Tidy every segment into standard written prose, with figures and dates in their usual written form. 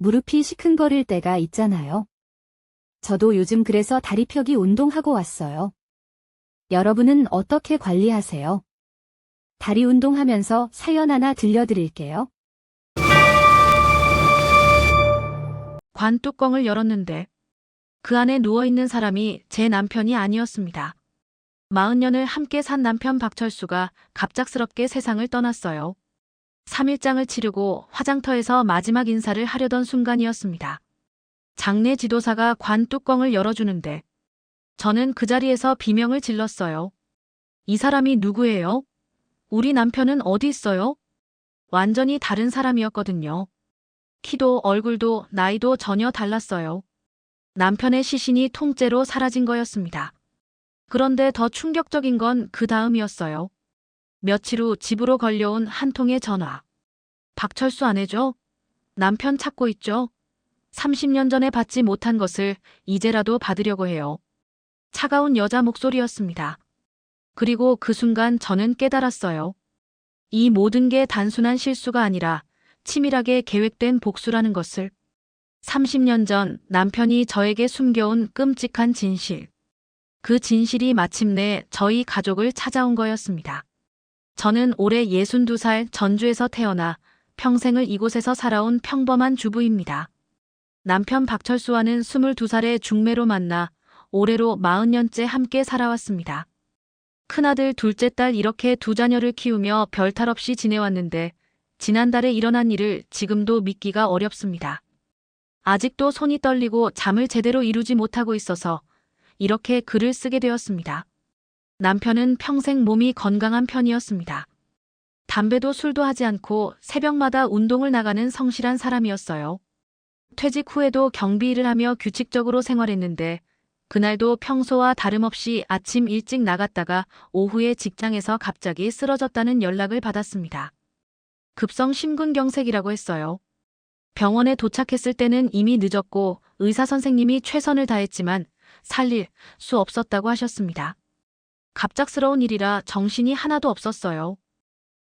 무릎이 시큰거릴 때가 있잖아요. 저도 요즘 그래서 다리펴기 운동하고 왔어요. 여러분은 어떻게 관리하세요? 다리 운동하면서 사연 하나 들려드릴게요. 관 뚜껑을 열었는데 그 안에 누워있는 사람이 제 남편이 아니었습니다. 40년을 함께 산 남편 박철수가 갑작스럽게 세상을 떠났어요. 3일장을 치르고 화장터에서 마지막 인사를 하려던 순간이었습니다. 장례 지도사가 관 뚜껑을 열어주는데 저는 그 자리에서 비명을 질렀어요. 이 사람이 누구예요? 우리 남편은 어디 있어요? 완전히 다른 사람이었거든요. 키도 얼굴도 나이도 전혀 달랐어요. 남편의 시신이 통째로 사라진 거였습니다. 그런데 더 충격적인 건 그 다음이었어요. 며칠 후 집으로 걸려온 한 통의 전화. 박철수 아내죠? 남편 찾고 있죠? 30년 전에 받지 못한 것을 이제라도 받으려고 해요. 차가운 여자 목소리였습니다. 그리고 그 순간 저는 깨달았어요. 이 모든 게 단순한 실수가 아니라 치밀하게 계획된 복수라는 것을. 30년 전 남편이 저에게 숨겨온 끔찍한 진실. 그 진실이 마침내 저희 가족을 찾아온 거였습니다. 저는 올해 62살 전주에서 태어나 평생을 이곳에서 살아온 평범한 주부입니다. 남편 박철수와는 22살에 중매로 만나 올해로 40년째 함께 살아왔습니다. 큰아들, 둘째 딸 이렇게 두 자녀를 키우며 별탈 없이 지내왔는데 지난달에 일어난 일을 지금도 믿기가 어렵습니다. 아직도 손이 떨리고 잠을 제대로 이루지 못하고 있어서 이렇게 글을 쓰게 되었습니다. 남편은 평생 몸이 건강한 편이었습니다. 담배도 술도 하지 않고 새벽마다 운동을 나가는 성실한 사람이었어요. 퇴직 후에도 경비 일을 하며 규칙적으로 생활했는데 그날도 평소와 다름없이 아침 일찍 나갔다가 오후에 직장에서 갑자기 쓰러졌다는 연락을 받았습니다. 급성 심근경색이라고 했어요. 병원에 도착했을 때는 이미 늦었고 의사 선생님이 최선을 다했지만 살릴 수 없었다고 하셨습니다. 갑작스러운 일이라 정신이 하나도 없었어요.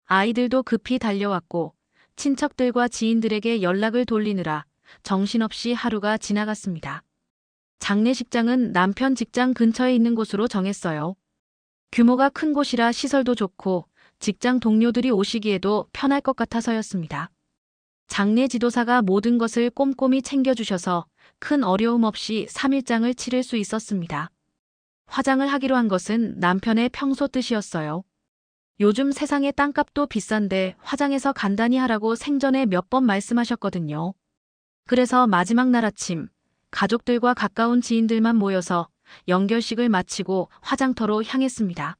아이들도 급히 달려왔고 친척들과 지인들에게 연락을 돌리느라 정신없이 하루가 지나갔습니다. 장례식장은 남편 직장 근처에 있는 곳으로 정했어요. 규모가 큰 곳이라 시설도 좋고 직장 동료들이 오시기에도 편할 것 같아서였습니다. 장례 지도사가 모든 것을 꼼꼼히 챙겨주셔서 큰 어려움 없이 3일장을 치를 수 있었습니다. 화장을 하기로 한 것은 남편의 평소 뜻이었어요. 요즘 세상에 땅값도 비싼데 화장해서 간단히 하라고 생전에 몇 번 말씀하셨거든요. 그래서 마지막 날 아침 가족들과 가까운 지인들만 모여서 연결식을 마치고 화장터로 향했습니다.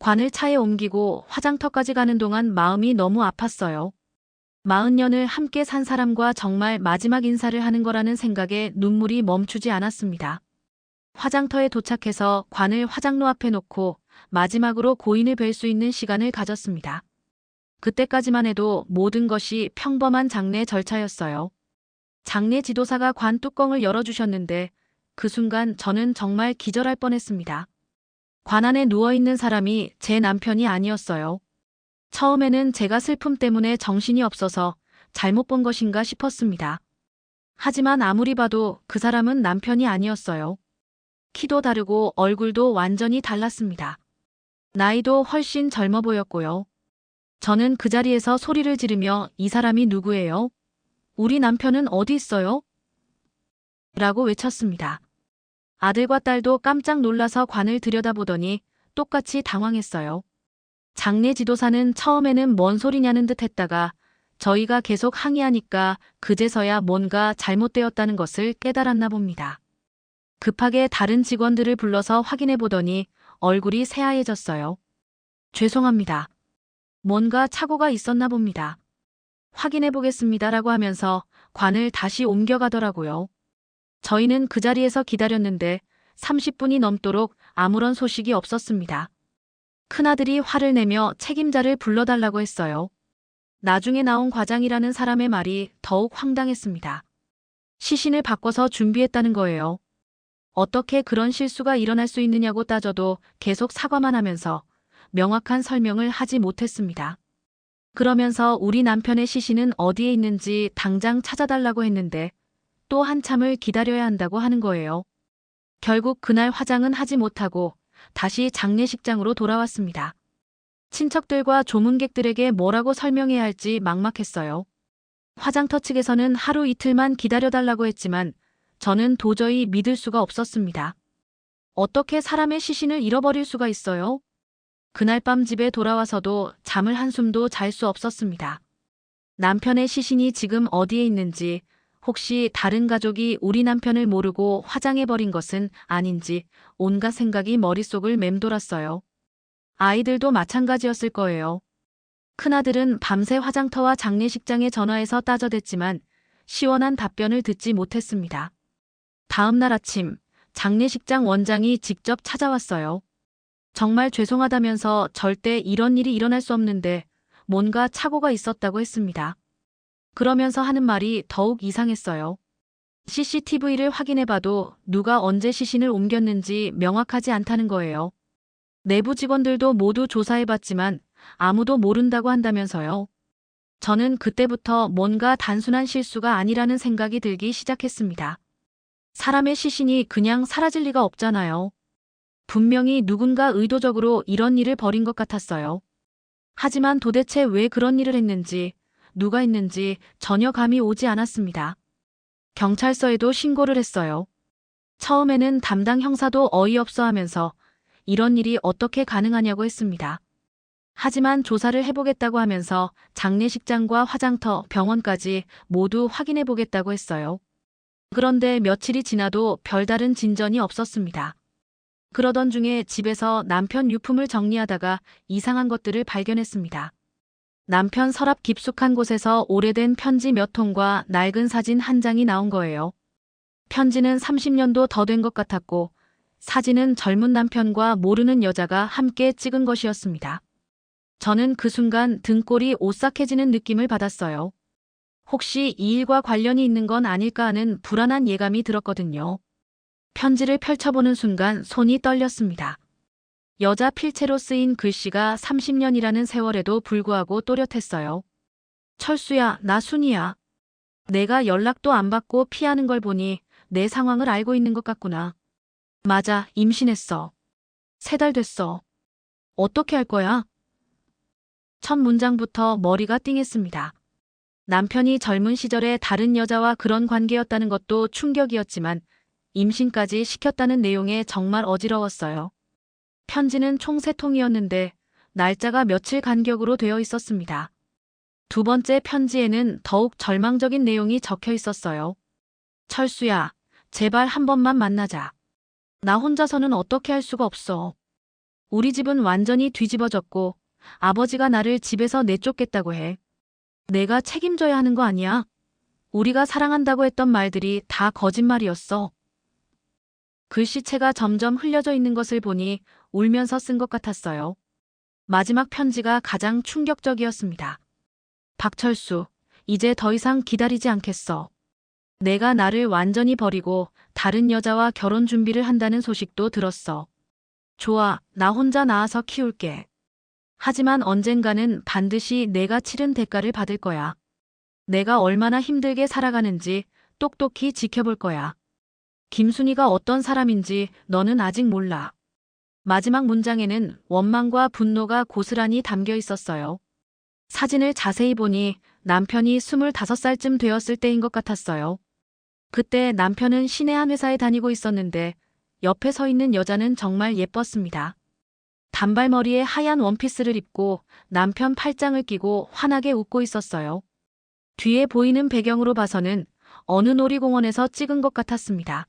관을 차에 옮기고 화장터까지 가는 동안 마음이 너무 아팠어요. 40년을 함께 산 사람과 정말 마지막 인사를 하는 거라는 생각에 눈물이 멈추지 않았습니다. 화장터에 도착해서 관을 화장로 앞에 놓고 마지막으로 고인을 뵐 수 있는 시간을 가졌습니다. 그때까지만 해도 모든 것이 평범한 장례 절차였어요. 장례 지도사가 관 뚜껑을 열어주셨는데 그 순간 저는 정말 기절할 뻔했습니다. 관 안에 누워있는 사람이 제 남편이 아니었어요. 처음에는 제가 슬픔 때문에 정신이 없어서 잘못 본 것인가 싶었습니다. 하지만 아무리 봐도 그 사람은 남편이 아니었어요. 키도 다르고 얼굴도 완전히 달랐습니다. 나이도 훨씬 젊어 보였고요. 저는 그 자리에서 소리를 지르며 이 사람이 누구예요? 우리 남편은 어디 있어요? 라고 외쳤습니다. 아들과 딸도 깜짝 놀라서 관을 들여다보더니 똑같이 당황했어요. 장례 지도사는 처음에는 뭔 소리냐는 듯 했다가 저희가 계속 항의하니까 그제서야 뭔가 잘못되었다는 것을 깨달았나 봅니다. 급하게 다른 직원들을 불러서 확인해 보더니 얼굴이 새하얘졌어요. 죄송합니다. 뭔가 착오가 있었나 봅니다. 확인해 보겠습니다라고 하면서 관을 다시 옮겨가더라고요. 저희는 그 자리에서 기다렸는데 30분이 넘도록 아무런 소식이 없었습니다. 큰아들이 화를 내며 책임자를 불러달라고 했어요. 나중에 나온 과장이라는 사람의 말이 더욱 황당했습니다. 시신을 바꿔서 준비했다는 거예요. 어떻게 그런 실수가 일어날 수 있느냐고 따져도 계속 사과만 하면서 명확한 설명을 하지 못했습니다. 그러면서 우리 남편의 시신은 어디에 있는지 당장 찾아달라고 했는데 또 한참을 기다려야 한다고 하는 거예요. 결국 그날 화장은 하지 못하고 다시 장례식장으로 돌아왔습니다. 친척들과 조문객들에게 뭐라고 설명해야 할지 막막했어요. 화장터 측에서는 하루 이틀만 기다려달라고 했지만 저는 도저히 믿을 수가 없었습니다. 어떻게 사람의 시신을 잃어버릴 수가 있어요? 그날 밤 집에 돌아와서도 잠을 한숨도 잘 수 없었습니다. 남편의 시신이 지금 어디에 있는지, 혹시 다른 가족이 우리 남편을 모르고 화장해버린 것은 아닌지 온갖 생각이 머릿속을 맴돌았어요. 아이들도 마찬가지였을 거예요. 큰아들은 밤새 화장터와 장례식장에 전화해서 따져댔지만 시원한 답변을 듣지 못했습니다. 다음 날 아침, 장례식장 원장이 직접 찾아왔어요. 정말 죄송하다면서 절대 이런 일이 일어날 수 없는데 뭔가 착오가 있었다고 했습니다. 그러면서 하는 말이 더욱 이상했어요. CCTV를 확인해봐도 누가 언제 시신을 옮겼는지 명확하지 않다는 거예요. 내부 직원들도 모두 조사해봤지만 아무도 모른다고 한다면서요. 저는 그때부터 뭔가 단순한 실수가 아니라는 생각이 들기 시작했습니다. 사람의 시신이 그냥 사라질 리가 없잖아요. 분명히 누군가 의도적으로 이런 일을 벌인 것 같았어요. 하지만 도대체 왜 그런 일을 했는지, 누가 했는지 전혀 감이 오지 않았습니다. 경찰서에도 신고를 했어요. 처음에는 담당 형사도 어이없어 하면서 이런 일이 어떻게 가능하냐고 했습니다. 하지만 조사를 해보겠다고 하면서 장례식장과 화장터, 병원까지 모두 확인해보겠다고 했어요. 그런데 며칠이 지나도 별다른 진전이 없었습니다. 그러던 중에 집에서 남편 유품을 정리하다가 이상한 것들을 발견했습니다. 남편 서랍 깊숙한 곳에서 오래된 편지 몇 통과 낡은 사진 한 장이 나온 거예요. 편지는 30년도 더 된 것 같았고 사진은 젊은 남편과 모르는 여자가 함께 찍은 것이었습니다. 저는 그 순간 등골이 오싹해지는 느낌을 받았어요. 혹시 이 일과 관련이 있는 건 아닐까 하는 불안한 예감이 들었거든요. 편지를 펼쳐보는 순간 손이 떨렸습니다. 여자 필체로 쓰인 글씨가 30년이라는 세월에도 불구하고 또렷했어요. 철수야, 나 순이야. 내가 연락도 안 받고 피하는 걸 보니 내 상황을 알고 있는 것 같구나. 맞아, 임신했어. 3달 됐어. 어떻게 할 거야? 첫 문장부터 머리가 띵했습니다. 남편이 젊은 시절에 다른 여자와 그런 관계였다는 것도 충격이었지만 임신까지 시켰다는 내용에 정말 어지러웠어요. 편지는 총 3통이었는데 날짜가 며칠 간격으로 되어 있었습니다. 두 번째 편지에는 더욱 절망적인 내용이 적혀 있었어요. 철수야, 제발 한 번만 만나자. 나 혼자서는 어떻게 할 수가 없어. 우리 집은 완전히 뒤집어졌고 아버지가 나를 집에서 내쫓겠다고 해. 내가 책임져야 하는 거 아니야? 우리가 사랑한다고 했던 말들이 다 거짓말이었어. 글씨체가 점점 흘려져 있는 것을 보니 울면서 쓴 것 같았어요. 마지막 편지가 가장 충격적이었습니다. 박철수, 이제 더 이상 기다리지 않겠어. 내가 나를 완전히 버리고 다른 여자와 결혼 준비를 한다는 소식도 들었어. 좋아, 나 혼자 낳아서 키울게. 하지만 언젠가는 반드시 내가 치른 대가를 받을 거야. 내가 얼마나 힘들게 살아가는지 똑똑히 지켜볼 거야. 김순희가 어떤 사람인지 너는 아직 몰라. 마지막 문장에는 원망과 분노가 고스란히 담겨 있었어요. 사진을 자세히 보니 남편이 25살쯤 되었을 때인 것 같았어요. 그때 남편은 시내 한 회사에 다니고 있었는데 옆에 서 있는 여자는 정말 예뻤습니다. 단발머리에 하얀 원피스를 입고 남편 팔짱을 끼고 환하게 웃고 있었어요. 뒤에 보이는 배경으로 봐서는 어느 놀이공원에서 찍은 것 같았습니다.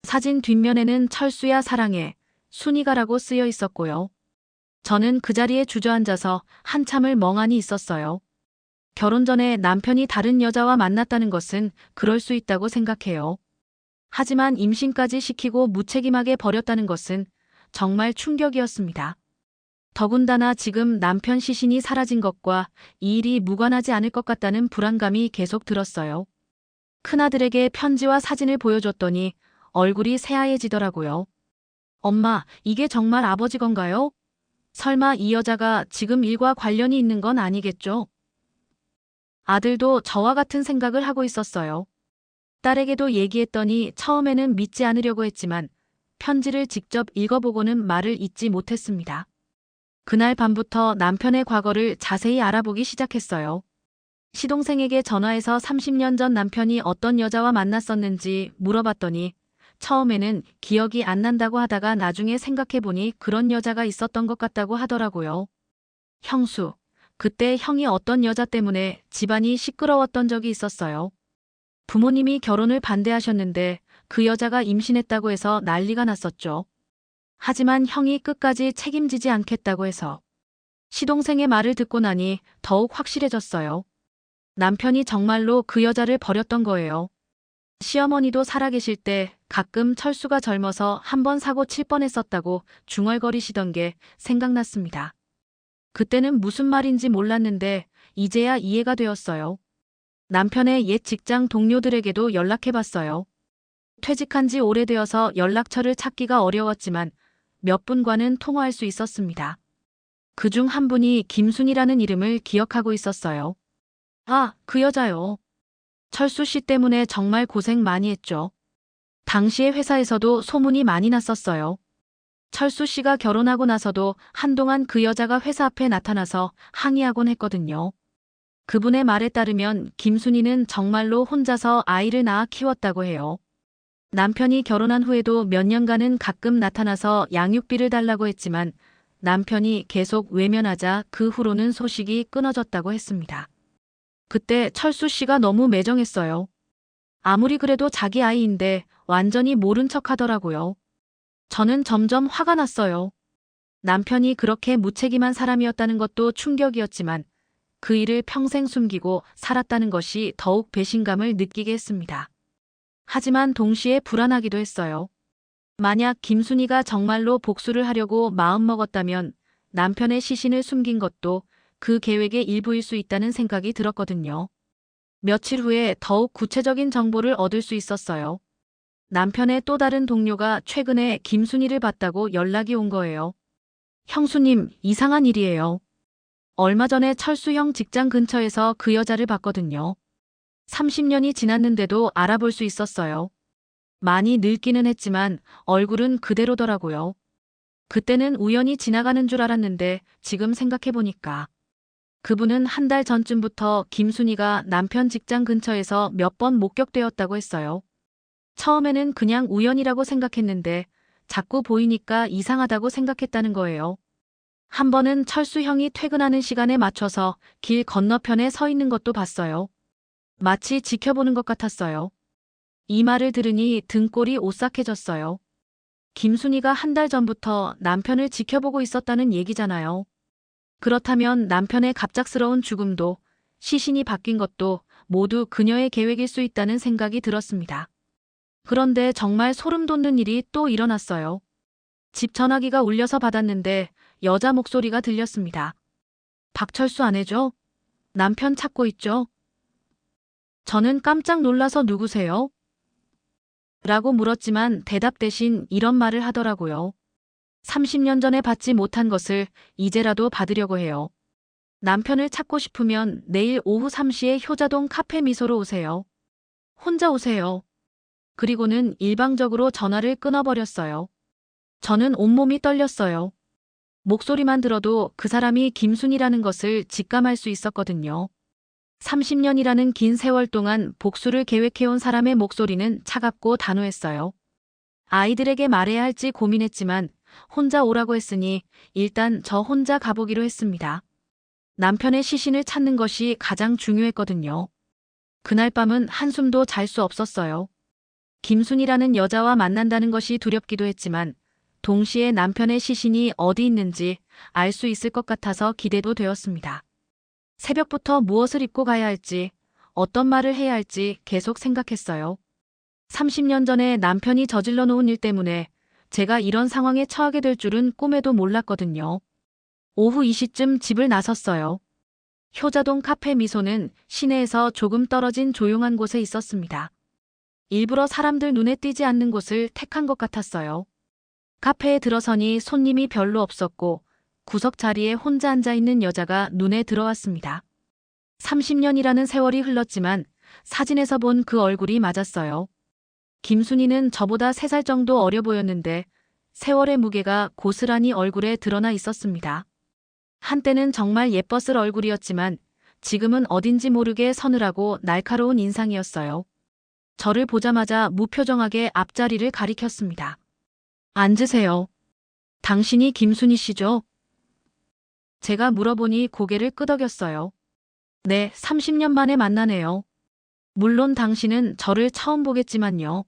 사진 뒷면에는 철수야 사랑해, 순이가라고 쓰여 있었고요. 저는 그 자리에 주저앉아서 한참을 멍하니 있었어요. 결혼 전에 남편이 다른 여자와 만났다는 것은 그럴 수 있다고 생각해요. 하지만 임신까지 시키고 무책임하게 버렸다는 것은 정말 충격이었습니다. 더군다나 지금 남편 시신이 사라진 것과 이 일이 무관하지 않을 것 같다는 불안감이 계속 들었어요. 큰아들에게 편지와 사진을 보여줬더니 얼굴이 새하얘지더라고요. 엄마, 이게 정말 아버지 건가요? 설마 이 여자가 지금 일과 관련이 있는 건 아니겠죠? 아들도 저와 같은 생각을 하고 있었어요. 딸에게도 얘기했더니 처음에는 믿지 않으려고 했지만 편지를 직접 읽어보고는 말을 잇지 못했습니다. 그날 밤부터 남편의 과거를 자세히 알아보기 시작했어요. 시동생에게 전화해서 30년 전 남편이 어떤 여자와 만났었는지 물어봤더니 처음에는 기억이 안 난다고 하다가 나중에 생각해보니 그런 여자가 있었던 것 같다고 하더라고요. 형수, 그때 형이 어떤 여자 때문에 집안이 시끄러웠던 적이 있었어요. 부모님이 결혼을 반대하셨는데 그 여자가 임신했다고 해서 난리가 났었죠. 하지만 형이 끝까지 책임지지 않겠다고 해서 시동생의 말을 듣고 나니 더욱 확실해졌어요. 남편이 정말로 그 여자를 버렸던 거예요. 시어머니도 살아계실 때 가끔 철수가 젊어서 한 번 사고 칠 뻔했었다고 중얼거리시던 게 생각났습니다. 그때는 무슨 말인지 몰랐는데 이제야 이해가 되었어요. 남편의 옛 직장 동료들에게도 연락해봤어요. 퇴직한 지 오래되어서 연락처를 찾기가 어려웠지만 몇 분과는 통화할 수 있었습니다. 그중 한 분이 김순이라는 이름을 기억하고 있었어요. 아, 그 여자요. 철수 씨 때문에 정말 고생 많이 했죠. 당시에 회사에서도 소문이 많이 났었어요. 철수 씨가 결혼하고 나서도 한동안 그 여자가 회사 앞에 나타나서 항의하곤 했거든요. 그분의 말에 따르면 김순이는 정말로 혼자서 아이를 낳아 키웠다고 해요. 남편이 결혼한 후에도 몇 년간은 가끔 나타나서 양육비를 달라고 했지만 남편이 계속 외면하자 그 후로는 소식이 끊어졌다고 했습니다. 그때 철수 씨가 너무 매정했어요. 아무리 그래도 자기 아이인데 완전히 모른 척 하더라고요. 저는 점점 화가 났어요. 남편이 그렇게 무책임한 사람이었다는 것도 충격이었지만 그 일을 평생 숨기고 살았다는 것이 더욱 배신감을 느끼게 했습니다. 하지만 동시에 불안하기도 했어요. 만약 김순이가 정말로 복수를 하려고 마음먹었다면 남편의 시신을 숨긴 것도 그 계획의 일부일 수 있다는 생각이 들었거든요. 며칠 후에 더욱 구체적인 정보를 얻을 수 있었어요. 남편의 또 다른 동료가 최근에 김순이를 봤다고 연락이 온 거예요. 형수님, 이상한 일이에요. 얼마 전에 철수 형 직장 근처에서 그 여자를 봤거든요. 30년이 지났는데도 알아볼 수 있었어요. 많이 늙기는 했지만 얼굴은 그대로더라고요. 그때는 우연히 지나가는 줄 알았는데 지금 생각해보니까 그분은 한 달 전쯤부터 김순이가 남편 직장 근처에서 몇 번 목격되었다고 했어요. 처음에는 그냥 우연이라고 생각했는데 자꾸 보이니까 이상하다고 생각했다는 거예요. 한 번은 철수 형이 퇴근하는 시간에 맞춰서 길 건너편에 서 있는 것도 봤어요. 마치 지켜보는 것 같았어요. 이 말을 들으니 등골이 오싹해졌어요. 김순이가 한 달 전부터 남편을 지켜보고 있었다는 얘기잖아요. 그렇다면 남편의 갑작스러운 죽음도 시신이 바뀐 것도 모두 그녀의 계획일 수 있다는 생각이 들었습니다. 그런데 정말 소름 돋는 일이 또 일어났어요. 집 전화기가 울려서 받았는데 여자 목소리가 들렸습니다. 박철수 아내죠? 남편 찾고 있죠? 저는 깜짝 놀라서 누구세요? 라고 물었지만 대답 대신 이런 말을 하더라고요. 30년 전에 받지 못한 것을 이제라도 받으려고 해요. 남편을 찾고 싶으면 내일 오후 3시에 효자동 카페 미소로 오세요. 혼자 오세요. 그리고는 일방적으로 전화를 끊어버렸어요. 저는 온몸이 떨렸어요. 목소리만 들어도 그 사람이 김순이라는 것을 직감할 수 있었거든요. 30년이라는 긴 세월 동안 복수를 계획해온 사람의 목소리는 차갑고 단호했어요. 아이들에게 말해야 할지 고민했지만 혼자 오라고 했으니 일단 저 혼자 가보기로 했습니다. 남편의 시신을 찾는 것이 가장 중요했거든요. 그날 밤은 한숨도 잘 수 없었어요. 김순이라는 여자와 만난다는 것이 두렵기도 했지만 동시에 남편의 시신이 어디 있는지 알 수 있을 것 같아서 기대도 되었습니다. 새벽부터 무엇을 입고 가야 할지, 어떤 말을 해야 할지 계속 생각했어요. 30년 전에 남편이 저질러 놓은 일 때문에 제가 이런 상황에 처하게 될 줄은 꿈에도 몰랐거든요. 오후 2시쯤 집을 나섰어요. 효자동 카페 미소는 시내에서 조금 떨어진 조용한 곳에 있었습니다. 일부러 사람들 눈에 띄지 않는 곳을 택한 것 같았어요. 카페에 들어서니 손님이 별로 없었고 구석 자리에 혼자 앉아 있는 여자가 눈에 들어왔습니다. 30년이라는 세월이 흘렀지만 사진에서 본 그 얼굴이 맞았어요. 김순희는 저보다 3살 정도 어려 보였는데 세월의 무게가 고스란히 얼굴에 드러나 있었습니다. 한때는 정말 예뻤을 얼굴이었지만 지금은 어딘지 모르게 서늘하고 날카로운 인상이었어요. 저를 보자마자 무표정하게 앞자리를 가리켰습니다. 앉으세요. 당신이 김순희 씨죠? 제가 물어보니 고개를 끄덕였어요. 네, 30년 만에 만나네요. 물론 당신은 저를 처음 보겠지만요.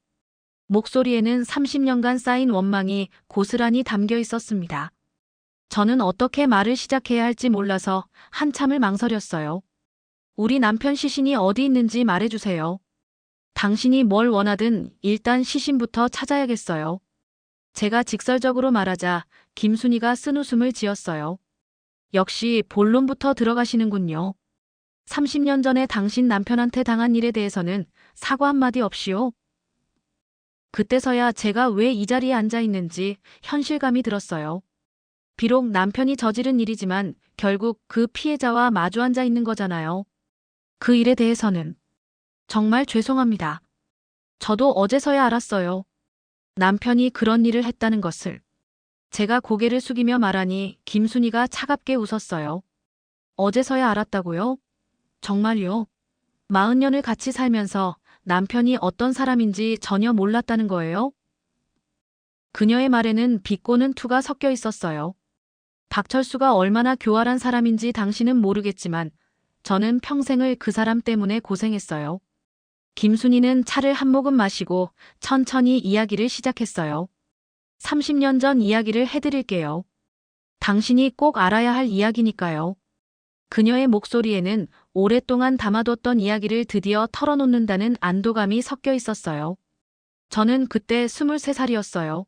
목소리에는 30년간 쌓인 원망이 고스란히 담겨 있었습니다. 저는 어떻게 말을 시작해야 할지 몰라서 한참을 망설였어요. 우리 남편 시신이 어디 있는지 말해주세요. 당신이 뭘 원하든 일단 시신부터 찾아야겠어요. 제가 직설적으로 말하자 김순희가 쓴웃음을 지었어요. 역시 본론부터 들어가시는군요. 30년 전에 당신 남편한테 당한 일에 대해서는 사과 한마디 없이요. 그때서야 제가 왜 이 자리에 앉아 있는지 현실감이 들었어요. 비록 남편이 저지른 일이지만 결국 그 피해자와 마주 앉아 있는 거잖아요. 그 일에 대해서는 정말 죄송합니다. 저도 어제서야 알았어요. 남편이 그런 일을 했다는 것을. 제가 고개를 숙이며 말하니 김순희가 차갑게 웃었어요. 어제서야 알았다고요? 정말요? 40년을 같이 살면서 남편이 어떤 사람인지 전혀 몰랐다는 거예요? 그녀의 말에는 비꼬는 투가 섞여 있었어요. 박철수가 얼마나 교활한 사람인지 당신은 모르겠지만 저는 평생을 그 사람 때문에 고생했어요. 김순희는 차를 한 모금 마시고 천천히 이야기를 시작했어요. 30년 전 이야기를 해드릴게요. 당신이 꼭 알아야 할 이야기니까요. 그녀의 목소리에는 오랫동안 담아뒀던 이야기를 드디어 털어놓는다는 안도감이 섞여 있었어요. 저는 그때 23살이었어요.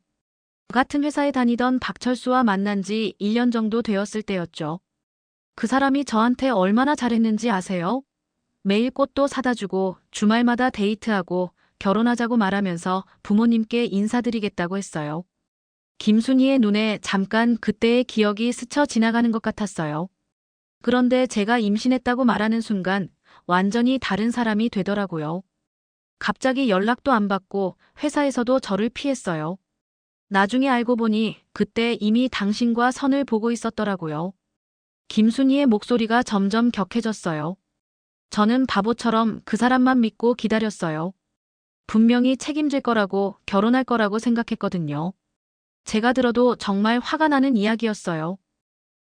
같은 회사에 다니던 박철수와 만난 지 1년 정도 되었을 때였죠. 그 사람이 저한테 얼마나 잘했는지 아세요? 매일 꽃도 사다 주고 주말마다 데이트하고 결혼하자고 말하면서 부모님께 인사드리겠다고 했어요. 김순희의 눈에 잠깐 그때의 기억이 스쳐 지나가는 것 같았어요. 그런데 제가 임신했다고 말하는 순간 완전히 다른 사람이 되더라고요. 갑자기 연락도 안 받고 회사에서도 저를 피했어요. 나중에 알고 보니 그때 이미 당신과 선을 보고 있었더라고요. 김순희의 목소리가 점점 격해졌어요. 저는 바보처럼 그 사람만 믿고 기다렸어요. 분명히 책임질 거라고 결혼할 거라고 생각했거든요. 제가 들어도 정말 화가 나는 이야기였어요.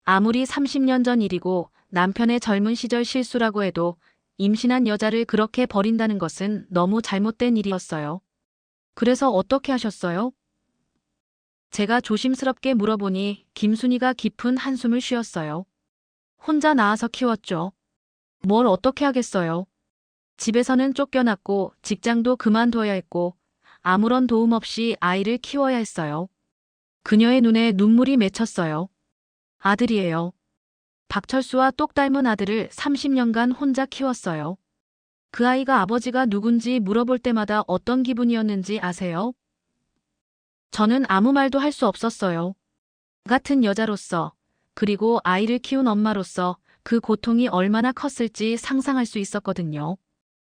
아무리 30년 전 일이고 남편의 젊은 시절 실수라고 해도 임신한 여자를 그렇게 버린다는 것은 너무 잘못된 일이었어요. 그래서 어떻게 하셨어요? 제가 조심스럽게 물어보니 김순희가 깊은 한숨을 쉬었어요. 혼자 낳아서 키웠죠. 뭘 어떻게 하겠어요. 집에서는 쫓겨났고 직장도 그만둬야 했고 아무런 도움 없이 아이를 키워야 했어요. 그녀의 눈에 눈물이 맺혔어요. 아들이에요. 박철수와 똑 닮은 아들을 30년간 혼자 키웠어요. 그 아이가 아버지가 누군지 물어볼 때마다 어떤 기분이었는지 아세요? 저는 아무 말도 할 수 없었어요. 같은 여자로서, 그리고 아이를 키운 엄마로서 그 고통이 얼마나 컸을지 상상할 수 있었거든요.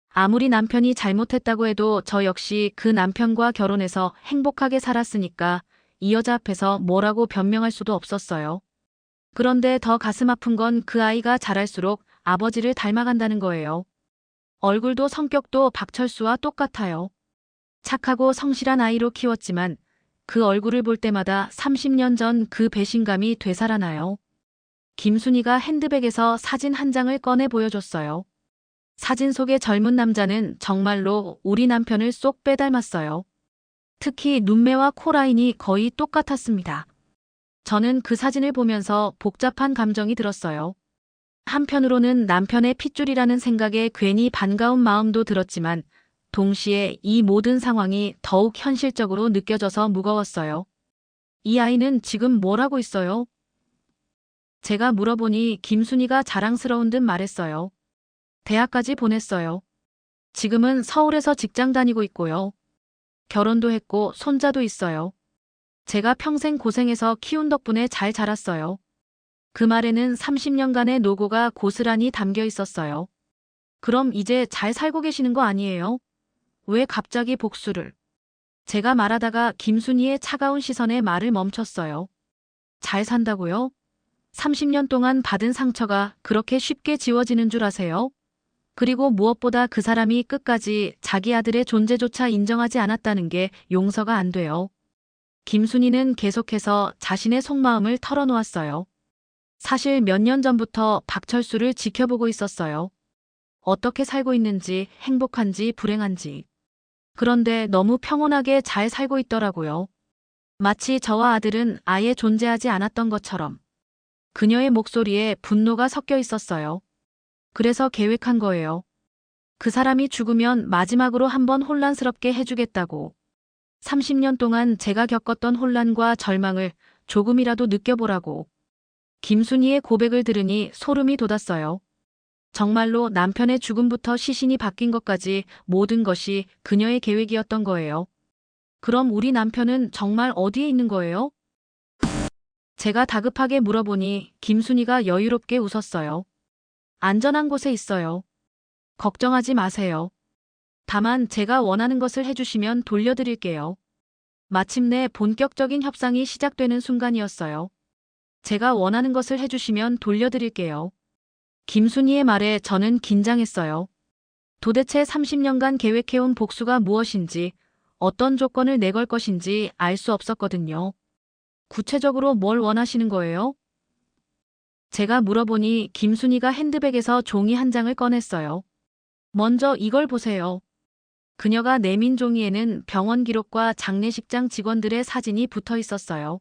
아무리 남편이 잘못했다고 해도 저 역시 그 남편과 결혼해서 행복하게 살았으니까 이 여자 앞에서 뭐라고 변명할 수도 없었어요. 그런데 더 가슴 아픈 건 그 아이가 자랄수록 아버지를 닮아간다는 거예요. 얼굴도 성격도 박철수와 똑같아요. 착하고 성실한 아이로 키웠지만 그 얼굴을 볼 때마다 30년 전 그 배신감이 되살아나요. 김순희가 핸드백에서 사진 한 장을 꺼내 보여줬어요. 사진 속의 젊은 남자는 정말로 우리 남편을 쏙 빼닮았어요. 특히 눈매와 코라인이 거의 똑같았습니다. 저는 그 사진을 보면서 복잡한 감정이 들었어요. 한편으로는 남편의 핏줄이라는 생각에 괜히 반가운 마음도 들었지만 동시에 이 모든 상황이 더욱 현실적으로 느껴져서 무거웠어요. 이 아이는 지금 뭘 하고 있어요? 제가 물어보니 김순희가 자랑스러운 듯 말했어요. 대학까지 보냈어요. 지금은 서울에서 직장 다니고 있고요. 결혼도 했고 손자도 있어요. 제가 평생 고생해서 키운 덕분에 잘 자랐어요. 그 말에는 30년간의 노고가 고스란히 담겨 있었어요. 그럼 이제 잘 살고 계시는 거 아니에요? 왜 갑자기 복수를? 제가 말하다가 김순희의 차가운 시선에 말을 멈췄어요. 잘 산다고요? 30년 동안 받은 상처가 그렇게 쉽게 지워지는 줄 아세요? 그리고 무엇보다 그 사람이 끝까지 자기 아들의 존재조차 인정하지 않았다는 게 용서가 안 돼요. 김순희는 계속해서 자신의 속마음을 털어놓았어요. 사실 몇 년 전부터 박철수를 지켜보고 있었어요. 어떻게 살고 있는지, 행복한지, 불행한지. 그런데 너무 평온하게 잘 살고 있더라고요. 마치 저와 아들은 아예 존재하지 않았던 것처럼. 그녀의 목소리에 분노가 섞여 있었어요. 그래서 계획한 거예요. 그 사람이 죽으면 마지막으로 한번 혼란스럽게 해주겠다고. 30년 동안 제가 겪었던 혼란과 절망을 조금이라도 느껴보라고. 김순희의 고백을 들으니 소름이 돋았어요. 정말로 남편의 죽음부터 시신이 바뀐 것까지 모든 것이 그녀의 계획이었던 거예요. 그럼 우리 남편은 정말 어디에 있는 거예요? 제가 다급하게 물어보니 김순희가 여유롭게 웃었어요. 안전한 곳에 있어요. 걱정하지 마세요. 다만 제가 원하는 것을 해주시면 돌려드릴게요. 마침내 본격적인 협상이 시작되는 순간이었어요. 제가 원하는 것을 해주시면 돌려드릴게요. 김순희의 말에 저는 긴장했어요. 도대체 30년간 계획해온 복수가 무엇인지, 어떤 조건을 내걸 것인지 알 수 없었거든요. 구체적으로 뭘 원하시는 거예요? 제가 물어보니 김순희가 핸드백에서 종이 한 장을 꺼냈어요. 먼저 이걸 보세요. 그녀가 내민 종이에는 병원 기록과 장례식장 직원들의 사진이 붙어 있었어요.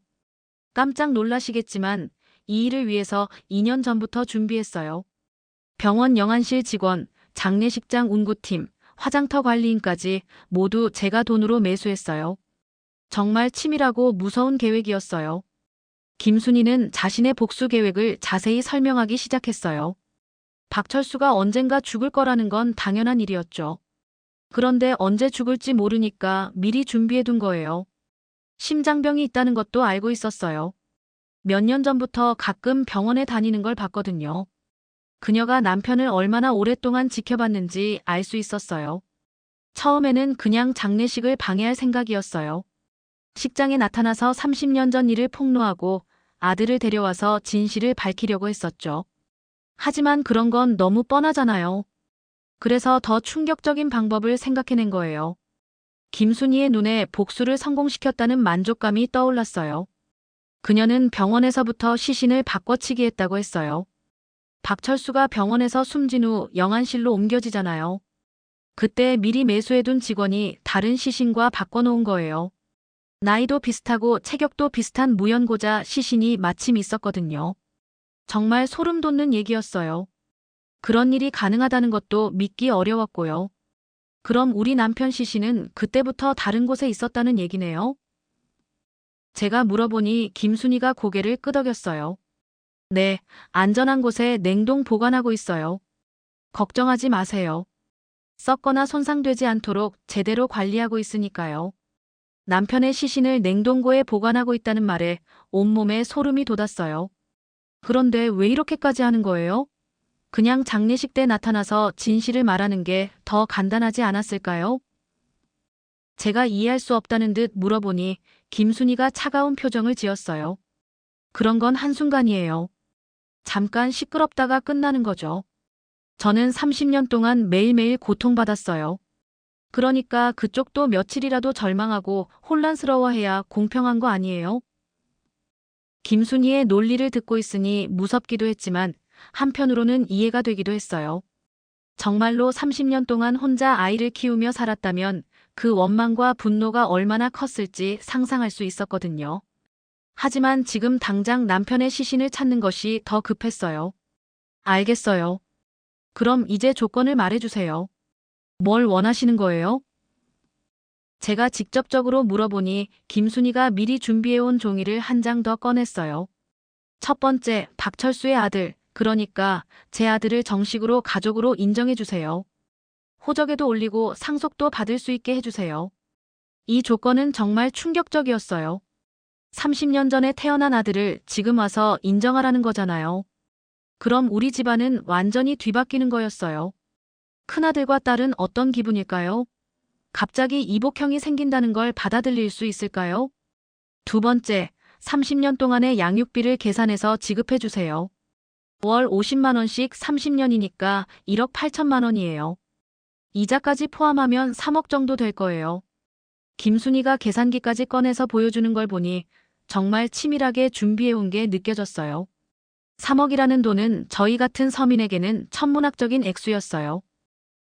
깜짝 놀라시겠지만 이 일을 위해서 2년 전부터 준비했어요. 병원 영안실 직원, 장례식장 운구팀, 화장터 관리인까지 모두 제가 돈으로 매수했어요. 정말 치밀하고 무서운 계획이었어요. 김순희는 자신의 복수 계획을 자세히 설명하기 시작했어요. 박철수가 언젠가 죽을 거라는 건 당연한 일이었죠. 그런데 언제 죽을지 모르니까 미리 준비해둔 거예요. 심장병이 있다는 것도 알고 있었어요. 몇 년 전부터 가끔 병원에 다니는 걸 봤거든요. 그녀가 남편을 얼마나 오랫동안 지켜봤는지 알 수 있었어요. 처음에는 그냥 장례식을 방해할 생각이었어요. 식장에 나타나서 30년 전 일을 폭로하고 아들을 데려와서 진실을 밝히려고 했었죠. 하지만 그런 건 너무 뻔하잖아요. 그래서 더 충격적인 방법을 생각해낸 거예요. 김순희의 눈에 복수를 성공시켰다는 만족감이 떠올랐어요. 그녀는 병원에서부터 시신을 바꿔치기 했다고 했어요. 박철수가 병원에서 숨진 후 영안실로 옮겨지잖아요. 그때 미리 매수해둔 직원이 다른 시신과 바꿔놓은 거예요. 나이도 비슷하고 체격도 비슷한 무연고자 시신이 마침 있었거든요. 정말 소름 돋는 얘기였어요. 그런 일이 가능하다는 것도 믿기 어려웠고요. 그럼 우리 남편 시신은 그때부터 다른 곳에 있었다는 얘기네요? 제가 물어보니 김순희가 고개를 끄덕였어요. 네, 안전한 곳에 냉동 보관하고 있어요. 걱정하지 마세요. 썩거나 손상되지 않도록 제대로 관리하고 있으니까요. 남편의 시신을 냉동고에 보관하고 있다는 말에 온몸에 소름이 돋았어요. 그런데 왜 이렇게까지 하는 거예요? 그냥 장례식 때 나타나서 진실을 말하는 게 더 간단하지 않았을까요? 제가 이해할 수 없다는 듯 물어보니 김순희가 차가운 표정을 지었어요. 그런 건 한순간이에요. 잠깐 시끄럽다가 끝나는 거죠. 저는 30년 동안 매일매일 고통받았어요. 그러니까 그쪽도 며칠이라도 절망하고 혼란스러워해야 공평한 거 아니에요? 김순희의 논리를 듣고 있으니 무섭기도 했지만 한편으로는 이해가 되기도 했어요. 정말로 30년 동안 혼자 아이를 키우며 살았다면 그 원망과 분노가 얼마나 컸을지 상상할 수 있었거든요. 하지만 지금 당장 남편의 시신을 찾는 것이 더 급했어요. 알겠어요. 그럼 이제 조건을 말해주세요. 뭘 원하시는 거예요? 제가 직접적으로 물어보니 김순희가 미리 준비해온 종이를 한 장 더 꺼냈어요. 첫 번째, 박철수의 아들, 그러니까 제 아들을 정식으로 가족으로 인정해주세요. 호적에도 올리고 상속도 받을 수 있게 해주세요. 이 조건은 정말 충격적이었어요. 30년 전에 태어난 아들을 지금 와서 인정하라는 거잖아요. 그럼 우리 집안은 완전히 뒤바뀌는 거였어요. 큰아들과 딸은 어떤 기분일까요? 갑자기 이복형이 생긴다는 걸 받아들일 수 있을까요? 두 번째, 30년 동안의 양육비를 계산해서 지급해 주세요. 월 50만 원씩 30년이니까 1억 8천만 원이에요. 이자까지 포함하면 3억 정도 될 거예요. 김순이가 계산기까지 꺼내서 보여주는 걸 보니 정말 치밀하게 준비해온 게 느껴졌어요. 3억이라는 돈은 저희 같은 서민에게는 천문학적인 액수였어요.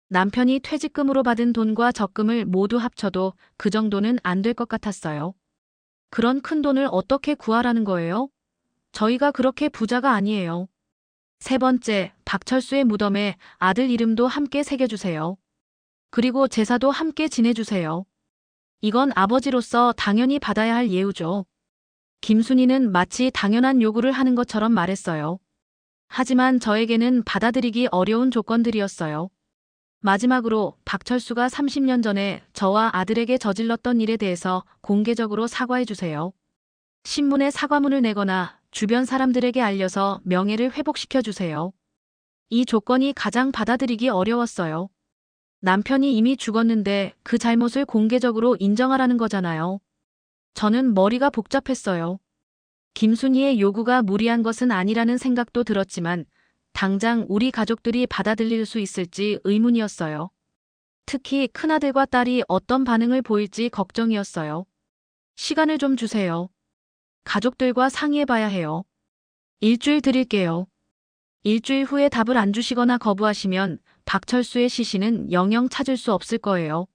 남편이 퇴직금으로 받은 돈과 적금을 모두 합쳐도 그 정도는 안 될 것 같았어요. 그런 큰 돈을 어떻게 구하라는 거예요? 저희가 그렇게 부자가 아니에요. 세 번째, 박철수의 무덤에 아들 이름도 함께 새겨주세요. 그리고 제사도 함께 지내주세요. 이건 아버지로서 당연히 받아야 할 예우죠. 김순이는 마치 당연한 요구를 하는 것처럼 말했어요. 하지만 저에게는 받아들이기 어려운 조건들이었어요. 마지막으로 박철수가 30년 전에 저와 아들에게 저질렀던 일에 대해서 공개적으로 사과해 주세요. 신문에 사과문을 내거나 주변 사람들에게 알려서 명예를 회복시켜 주세요. 이 조건이 가장 받아들이기 어려웠어요. 남편이 이미 죽었는데 그 잘못을 공개적으로 인정하라는 거잖아요. 저는 머리가 복잡했어요. 김순희의 요구가 무리한 것은 아니라는 생각도 들었지만 당장 우리 가족들이 받아들일 수 있을지 의문이었어요. 특히 큰아들과 딸이 어떤 반응을 보일지 걱정이었어요. 시간을 좀 주세요. 가족들과 상의해봐야 해요. 일주일 드릴게요. 일주일 후에 답을 안 주시거나 거부하시면 박철수의 시신은 영영 찾을 수 없을 거예요.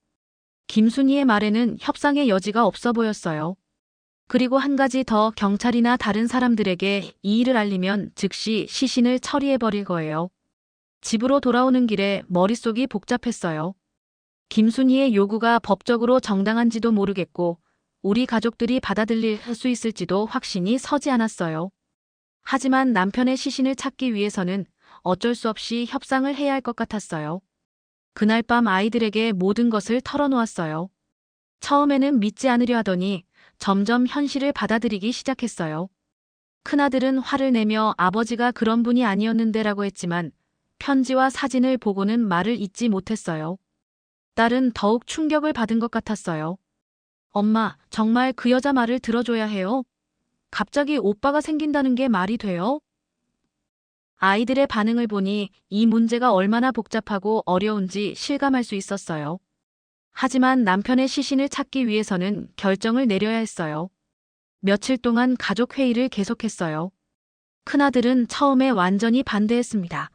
김순희의 말에는 협상의 여지가 없어 보였어요. 그리고 한 가지 더, 경찰이나 다른 사람들에게 이 일을 알리면 즉시 시신을 처리해버릴 거예요. 집으로 돌아오는 길에 머릿속이 복잡했어요. 김순희의 요구가 법적으로 정당한지도 모르겠고 우리 가족들이 받아들일 수 있을지도 확신이 서지 않았어요. 하지만 남편의 시신을 찾기 위해서는 어쩔 수 없이 협상을 해야 할 것 같았어요. 그날 밤 아이들에게 모든 것을 털어놓았어요. 처음에는 믿지 않으려 하더니 점점 현실을 받아들이기 시작했어요. 큰아들은 화를 내며 아버지가 그런 분이 아니었는데라고 했지만 편지와 사진을 보고는 말을 잇지 못했어요. 딸은 더욱 충격을 받은 것 같았어요. 엄마, 정말 그 여자 말을 들어줘야 해요? 갑자기 오빠가 생긴다는 게 말이 돼요? 아이들의 반응을 보니 이 문제가 얼마나 복잡하고 어려운지 실감할 수 있었어요. 하지만 남편의 시신을 찾기 위해서는 결정을 내려야 했어요. 며칠 동안 가족 회의를 계속했어요. 큰아들은 처음에 완전히 반대했습니다.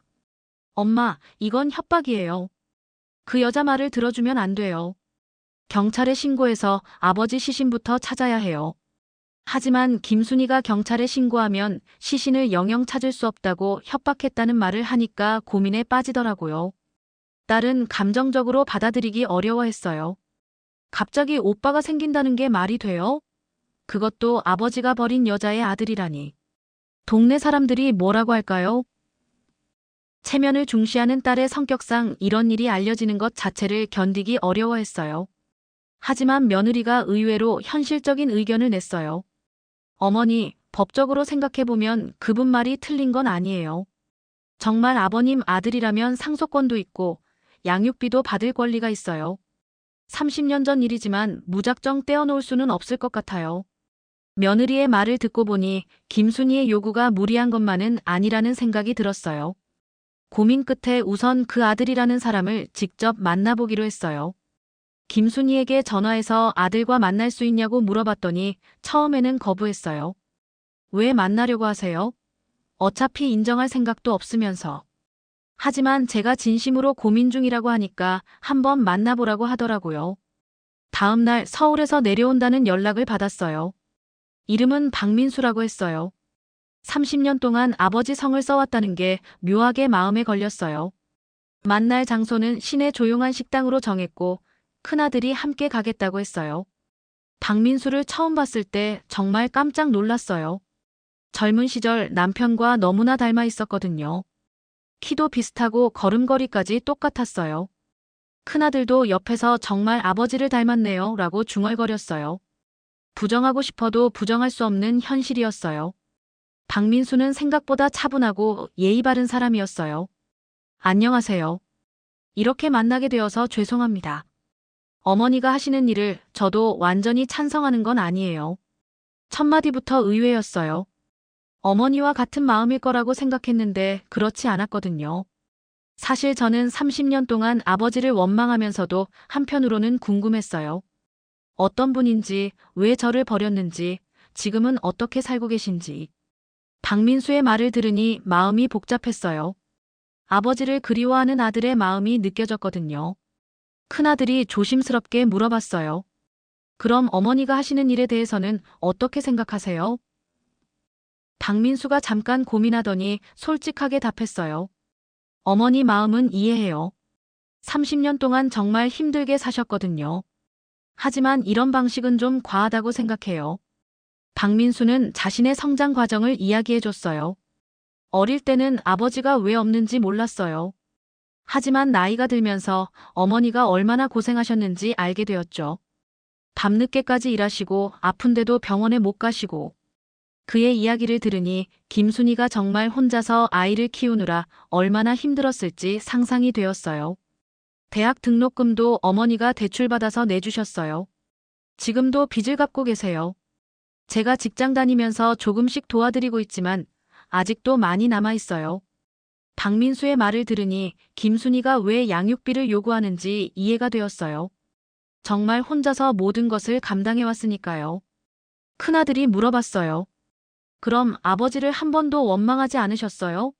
엄마, 이건 협박이에요. 그 여자 말을 들어주면 안 돼요. 경찰에 신고해서 아버지 시신부터 찾아야 해요. 하지만 김순희가 경찰에 신고하면 시신을 영영 찾을 수 없다고 협박했다는 말을 하니까 고민에 빠지더라고요. 딸은 감정적으로 받아들이기 어려워했어요. 갑자기 오빠가 생긴다는 게 말이 돼요? 그것도 아버지가 버린 여자의 아들이라니. 동네 사람들이 뭐라고 할까요? 체면을 중시하는 딸의 성격상 이런 일이 알려지는 것 자체를 견디기 어려워했어요. 하지만 며느리가 의외로 현실적인 의견을 냈어요. 어머니, 법적으로 생각해보면 그분 말이 틀린 건 아니에요. 정말 아버님 아들이라면 상속권도 있고 양육비도 받을 권리가 있어요. 30년 전 일이지만 무작정 떼어놓을 수는 없을 것 같아요. 며느리의 말을 듣고 보니 김순희의 요구가 무리한 것만은 아니라는 생각이 들었어요. 고민 끝에 우선 그 아들이라는 사람을 직접 만나보기로 했어요. 김순희에게 전화해서 아들과 만날 수 있냐고 물어봤더니 처음에는 거부했어요. 왜 만나려고 하세요? 어차피 인정할 생각도 없으면서. 하지만 제가 진심으로 고민 중이라고 하니까 한번 만나보라고 하더라고요. 다음 날 서울에서 내려온다는 연락을 받았어요. 이름은 박민수라고 했어요. 30년 동안 아버지 성을 써왔다는 게 묘하게 마음에 걸렸어요. 만날 장소는 시내 조용한 식당으로 정했고 큰아들이 함께 가겠다고 했어요. 박민수를 처음 봤을 때 정말 깜짝 놀랐어요. 젊은 시절 남편과 너무나 닮아 있었거든요. 키도 비슷하고 걸음걸이까지 똑같았어요. 큰아들도 옆에서 정말 아버지를 닮았네요 라고 중얼거렸어요. 부정하고 싶어도 부정할 수 없는 현실이었어요. 박민수는 생각보다 차분하고 예의 바른 사람이었어요. 안녕하세요. 이렇게 만나게 되어서 죄송합니다. 어머니가 하시는 일을 저도 완전히 찬성하는 건 아니에요. 첫 마디부터 의외였어요. 어머니와 같은 마음일 거라고 생각했는데 그렇지 않았거든요. 사실 저는 30년 동안 아버지를 원망하면서도 한편으로는 궁금했어요. 어떤 분인지, 왜 저를 버렸는지, 지금은 어떻게 살고 계신지. 박민수의 말을 들으니 마음이 복잡했어요. 아버지를 그리워하는 아들의 마음이 느껴졌거든요. 큰아들이 조심스럽게 물어봤어요. 그럼 어머니가 하시는 일에 대해서는 어떻게 생각하세요? 박민수가 잠깐 고민하더니 솔직하게 답했어요. 어머니 마음은 이해해요. 30년 동안 정말 힘들게 사셨거든요. 하지만 이런 방식은 좀 과하다고 생각해요. 박민수는 자신의 성장 과정을 이야기해줬어요. 어릴 때는 아버지가 왜 없는지 몰랐어요. 하지만 나이가 들면서 어머니가 얼마나 고생하셨는지 알게 되었죠. 밤늦게까지 일하시고 아픈데도 병원에 못 가시고. 그의 이야기를 들으니 김순이가 정말 혼자서 아이를 키우느라 얼마나 힘들었을지 상상이 되었어요. 대학 등록금도 어머니가 대출받아서 내주셨어요. 지금도 빚을 갚고 계세요. 제가 직장 다니면서 조금씩 도와드리고 있지만 아직도 많이 남아 있어요. 박민수의 말을 들으니 김순이가 왜 양육비를 요구하는지 이해가 되었어요. 정말 혼자서 모든 것을 감당해왔으니까요. 큰아들이 물어봤어요. 그럼 아버지를 한 번도 원망하지 않으셨어요?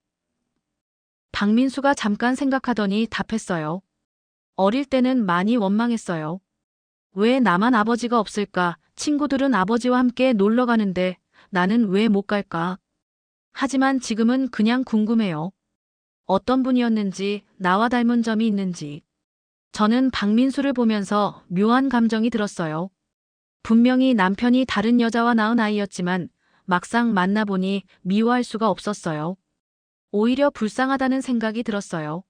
박민수가 잠깐 생각하더니 답했어요. 어릴 때는 많이 원망했어요. 왜 나만 아버지가 없을까? 친구들은 아버지와 함께 놀러 가는데 나는 왜 못 갈까? 하지만 지금은 그냥 궁금해요. 어떤 분이었는지, 나와 닮은 점이 있는지. 저는 박민수를 보면서 묘한 감정이 들었어요. 분명히 남편이 다른 여자와 낳은 아이였지만 막상 만나보니 미워할 수가 없었어요. 오히려 불쌍하다는 생각이 들었어요.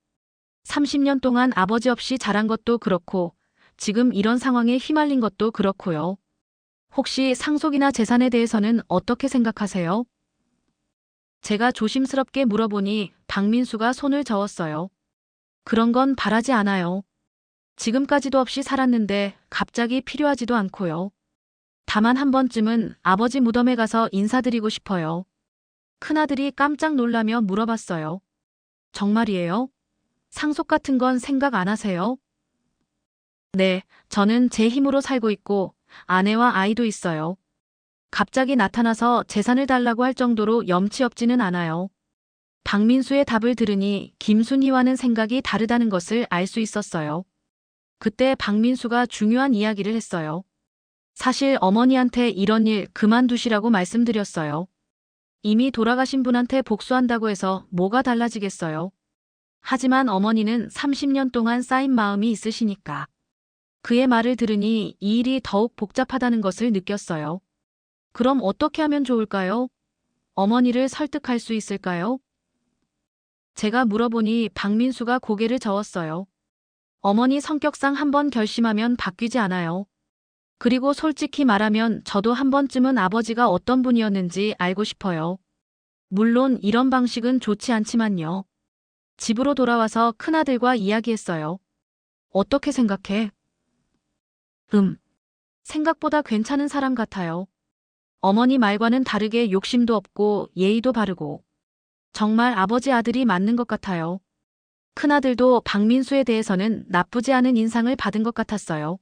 30년 동안 아버지 없이 자란 것도 그렇고 지금 이런 상황에 휘말린 것도 그렇고요. 혹시 상속이나 재산에 대해서는 어떻게 생각하세요? 제가 조심스럽게 물어보니 박민수가 손을 저었어요. 그런 건 바라지 않아요. 지금까지도 없이 살았는데 갑자기 필요하지도 않고요. 다만 한 번쯤은 아버지 무덤에 가서 인사드리고 싶어요. 큰아들이 깜짝 놀라며 물어봤어요. 정말이에요? 상속 같은 건 생각 안 하세요? 네, 저는 제 힘으로 살고 있고 아내와 아이도 있어요. 갑자기 나타나서 재산을 달라고 할 정도로 염치 없지는 않아요. 박민수의 답을 들으니 김순희와는 생각이 다르다는 것을 알 수 있었어요. 그때 박민수가 중요한 이야기를 했어요. 사실 어머니한테 이런 일 그만두시라고 말씀드렸어요. 이미 돌아가신 분한테 복수한다고 해서 뭐가 달라지겠어요. 하지만 어머니는 30년 동안 쌓인 마음이 있으시니까. 그의 말을 들으니 이 일이 더욱 복잡하다는 것을 느꼈어요. 그럼 어떻게 하면 좋을까요? 어머니를 설득할 수 있을까요? 제가 물어보니 박민수가 고개를 저었어요. 어머니 성격상 한번 결심하면 바뀌지 않아요. 그리고 솔직히 말하면 저도 한 번쯤은 아버지가 어떤 분이었는지 알고 싶어요. 물론 이런 방식은 좋지 않지만요. 집으로 돌아와서 큰아들과 이야기했어요. 어떻게 생각해? 생각보다 괜찮은 사람 같아요. 어머니 말과는 다르게 욕심도 없고 예의도 바르고 정말 아버지 아들이 맞는 것 같아요. 큰아들도 박민수에 대해서는 나쁘지 않은 인상을 받은 것 같았어요.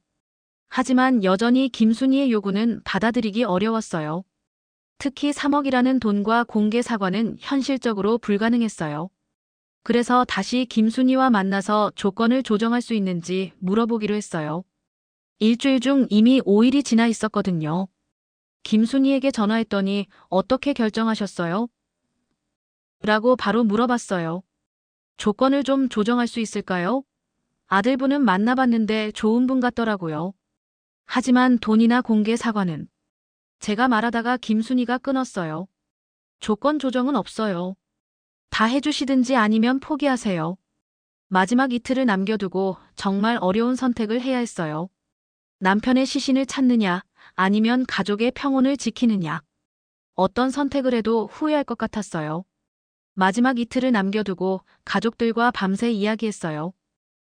하지만 여전히 김순희의 요구는 받아들이기 어려웠어요. 특히 3억이라는 돈과 공개 사과는 현실적으로 불가능했어요. 그래서 다시 김순희와 만나서 조건을 조정할 수 있는지 물어보기로 했어요. 일주일 중 이미 5일이 지나 있었거든요. 김순희에게 전화했더니 어떻게 결정하셨어요? 라고 바로 물어봤어요. 조건을 좀 조정할 수 있을까요? 아들분은 만나봤는데 좋은 분 같더라고요. 하지만 돈이나 공개 사과는. 제가 말하다가 김순희가 끊었어요. 조건 조정은 없어요. 다 해주시든지 아니면 포기하세요. 마지막 이틀을 남겨두고 정말 어려운 선택을 해야 했어요. 남편의 시신을 찾느냐 아니면 가족의 평온을 지키느냐. 어떤 선택을 해도 후회할 것 같았어요. 마지막 이틀을 남겨두고 가족들과 밤새 이야기했어요.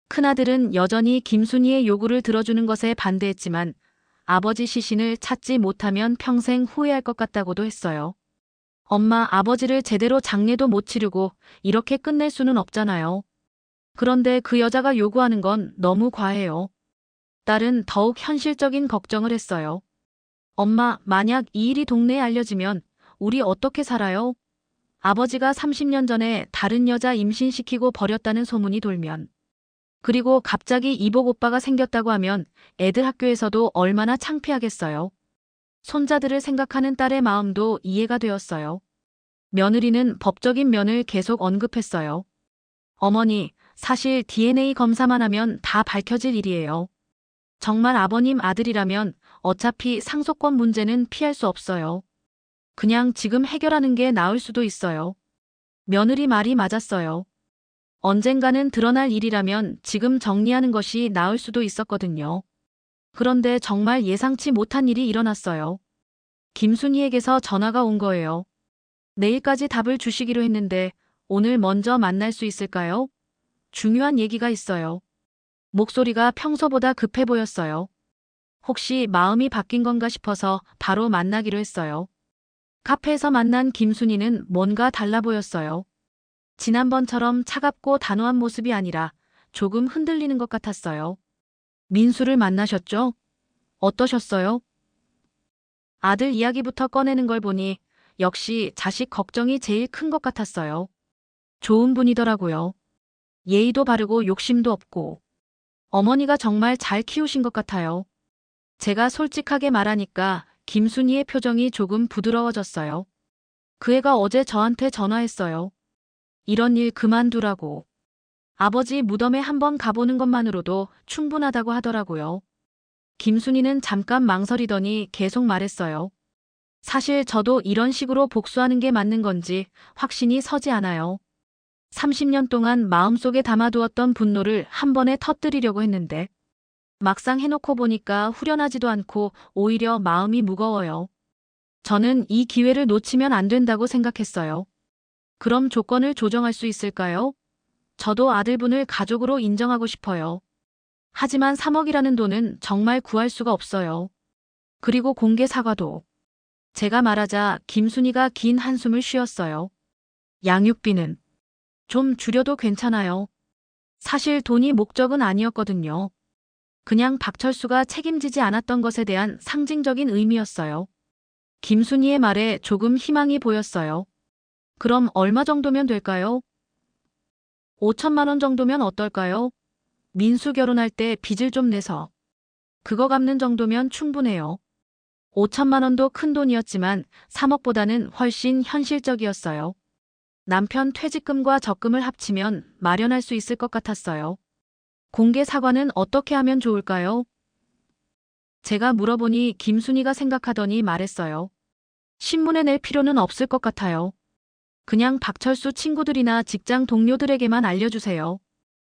큰아들은 여전히 김순희의 요구를 들어주는 것에 반대했지만 아버지 시신을 찾지 못하면 평생 후회할 것 같다고도 했어요. 엄마, 아버지를 제대로 장례도 못 치르고 이렇게 끝낼 수는 없잖아요. 그런데 그 여자가 요구하는 건 너무 과해요. 딸은 더욱 현실적인 걱정을 했어요. 엄마, 만약 이 일이 동네에 알려지면 우리 어떻게 살아요? 아버지가 30년 전에 다른 여자 임신시키고 버렸다는 소문이 돌면, 그리고 갑자기 이복 오빠가 생겼다고 하면 애들 학교에서도 얼마나 창피하겠어요. 손자들을 생각하는 딸의 마음도 이해가 되었어요. 며느리는 법적인 면을 계속 언급했어요. 어머니, 사실 DNA 검사만 하면 다 밝혀질 일이에요. 정말 아버님 아들이라면 어차피 상속권 문제는 피할 수 없어요. 그냥 지금 해결하는 게 나을 수도 있어요. 며느리 말이 맞았어요. 언젠가는 드러날 일이라면 지금 정리하는 것이 나을 수도 있었거든요. 그런데 정말 예상치 못한 일이 일어났어요. 김순희에게서 전화가 온 거예요. 내일까지 답을 주시기로 했는데 오늘 먼저 만날 수 있을까요? 중요한 얘기가 있어요. 목소리가 평소보다 급해 보였어요. 혹시 마음이 바뀐 건가 싶어서 바로 만나기로 했어요. 카페에서 만난 김순희는 뭔가 달라 보였어요. 지난번처럼 차갑고 단호한 모습이 아니라 조금 흔들리는 것 같았어요. 민수를 만나셨죠? 어떠셨어요? 아들 이야기부터 꺼내는 걸 보니 역시 자식 걱정이 제일 큰 것 같았어요. 좋은 분이더라고요. 예의도 바르고 욕심도 없고. 어머니가 정말 잘 키우신 것 같아요. 제가 솔직하게 말하니까 김순희의 표정이 조금 부드러워졌어요. 그 애가 어제 저한테 전화했어요. 이런 일 그만두라고. 아버지 무덤에 한번 가보는 것만으로도 충분하다고 하더라고요. 김순희는 잠깐 망설이더니 계속 말했어요. 사실 저도 이런 식으로 복수하는 게 맞는 건지 확신이 서지 않아요. 30년 동안 마음속에 담아두었던 분노를 한 번에 터뜨리려고 했는데 막상 해놓고 보니까 후련하지도 않고 오히려 마음이 무거워요. 저는 이 기회를 놓치면 안 된다고 생각했어요. 그럼 조건을 조정할 수 있을까요? 저도 아들분을 가족으로 인정하고 싶어요. 하지만 3억이라는 돈은 정말 구할 수가 없어요. 그리고 공개 사과도. 제가 말하자 김순희가 긴 한숨을 쉬었어요. 양육비는 좀 줄여도 괜찮아요. 사실 돈이 목적은 아니었거든요. 그냥 박철수가 책임지지 않았던 것에 대한 상징적인 의미였어요. 김순희의 말에 조금 희망이 보였어요. 그럼 얼마 정도면 될까요? 5천만 원 정도면 어떨까요? 민수 결혼할 때 빚을 좀 내서. 그거 갚는 정도면 충분해요. 5천만 원도 큰 돈이었지만 3억보다는 훨씬 현실적이었어요. 남편 퇴직금과 적금을 합치면 마련할 수 있을 것 같았어요. 공개 사과는 어떻게 하면 좋을까요? 제가 물어보니 김순희가 생각하더니 말했어요. 신문에 낼 필요는 없을 것 같아요. 그냥 박철수 친구들이나 직장 동료들에게만 알려주세요.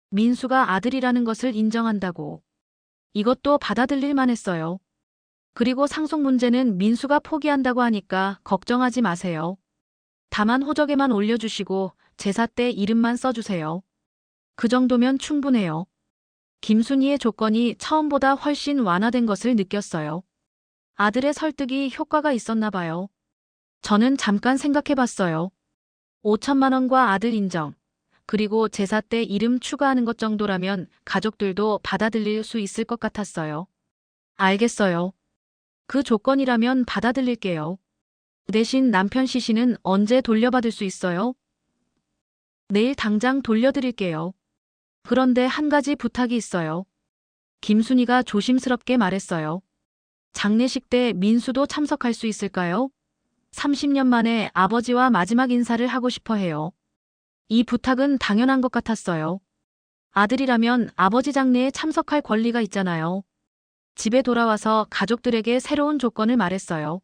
민수가 아들이라는 것을 인정한다고. 이것도 받아들일 만했어요. 그리고 상속 문제는 민수가 포기한다고 하니까 걱정하지 마세요. 다만 호적에만 올려주시고 제사 때 이름만 써주세요. 그 정도면 충분해요. 김순희의 조건이 처음보다 훨씬 완화된 것을 느꼈어요. 아들의 설득이 효과가 있었나 봐요. 저는 잠깐 생각해봤어요. 5천만 원과 아들 인정, 그리고 제사 때 이름 추가하는 것 정도라면 가족들도 받아들일 수 있을 것 같았어요. 알겠어요. 그 조건이라면 받아들일게요. 대신 남편 시신은 언제 돌려받을 수 있어요? 내일 당장 돌려드릴게요. 그런데 한 가지 부탁이 있어요. 김순희가 조심스럽게 말했어요. 장례식 때 민수도 참석할 수 있을까요? 30년 만에 아버지와 마지막 인사를 하고 싶어 해요. 이 부탁은 당연한 것 같았어요. 아들이라면 아버지 장례에 참석할 권리가 있잖아요. 집에 돌아와서 가족들에게 새로운 조건을 말했어요.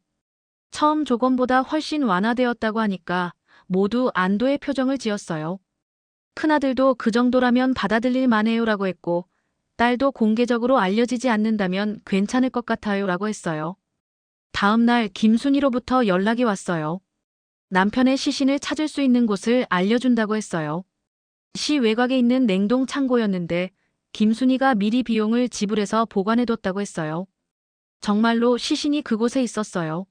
처음 조건보다 훨씬 완화되었다고 하니까 모두 안도의 표정을 지었어요. 큰아들도 그 정도라면 받아들일 만해요라고 했고, 딸도 공개적으로 알려지지 않는다면 괜찮을 것 같아요 라고 했어요. 다음 날 김순희로부터 연락이 왔어요. 남편의 시신을 찾을 수 있는 곳을 알려준다고 했어요. 시 외곽에 있는 냉동 창고였는데 김순희가 미리 비용을 지불해서 보관해뒀다고 했어요. 정말로 시신이 그곳에 있었어요.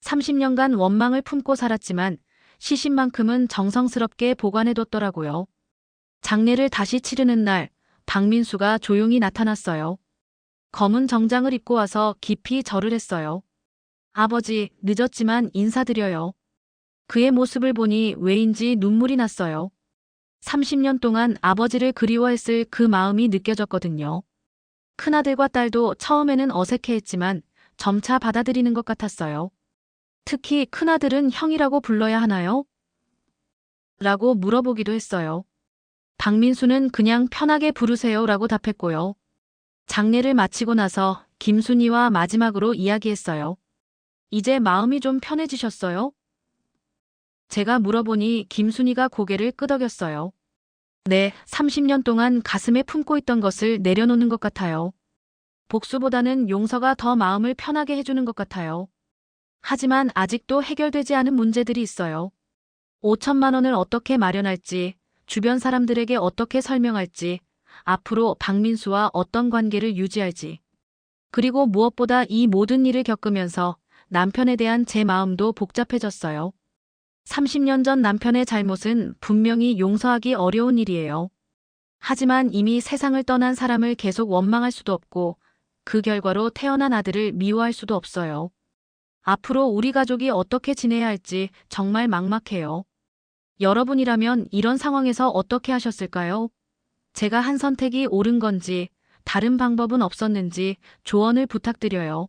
30년간 원망을 품고 살았지만 시신만큼은 정성스럽게 보관해뒀더라고요. 장례를 다시 치르는 날 박민수가 조용히 나타났어요. 검은 정장을 입고 와서 깊이 절을 했어요. 아버지, 늦었지만 인사드려요. 그의 모습을 보니 왜인지 눈물이 났어요. 30년 동안 아버지를 그리워했을 그 마음이 느껴졌거든요. 큰아들과 딸도 처음에는 어색해했지만 점차 받아들이는 것 같았어요. 특히 큰아들은 형이라고 불러야 하나요? 라고 물어보기도 했어요. 박민수는 그냥 편하게 부르세요 라고 답했고요. 장례를 마치고 나서 김순희와 마지막으로 이야기했어요. 이제 마음이 좀 편해지셨어요? 제가 물어보니 김순희가 고개를 끄덕였어요. 네, 30년 동안 가슴에 품고 있던 것을 내려놓는 것 같아요. 복수보다는 용서가 더 마음을 편하게 해주는 것 같아요. 하지만 아직도 해결되지 않은 문제들이 있어요. 5천만 원을 어떻게 마련할지, 주변 사람들에게 어떻게 설명할지, 앞으로 박민수와 어떤 관계를 유지할지. 그리고 무엇보다 이 모든 일을 겪으면서 남편에 대한 제 마음도 복잡해졌어요. 30년 전 남편의 잘못은 분명히 용서하기 어려운 일이에요. 하지만 이미 세상을 떠난 사람을 계속 원망할 수도 없고 그 결과로 태어난 아들을 미워할 수도 없어요. 앞으로 우리 가족이 어떻게 지내야 할지 정말 막막해요. 여러분이라면 이런 상황에서 어떻게 하셨을까요? 제가 한 선택이 옳은 건지 다른 방법은 없었는지 조언을 부탁드려요.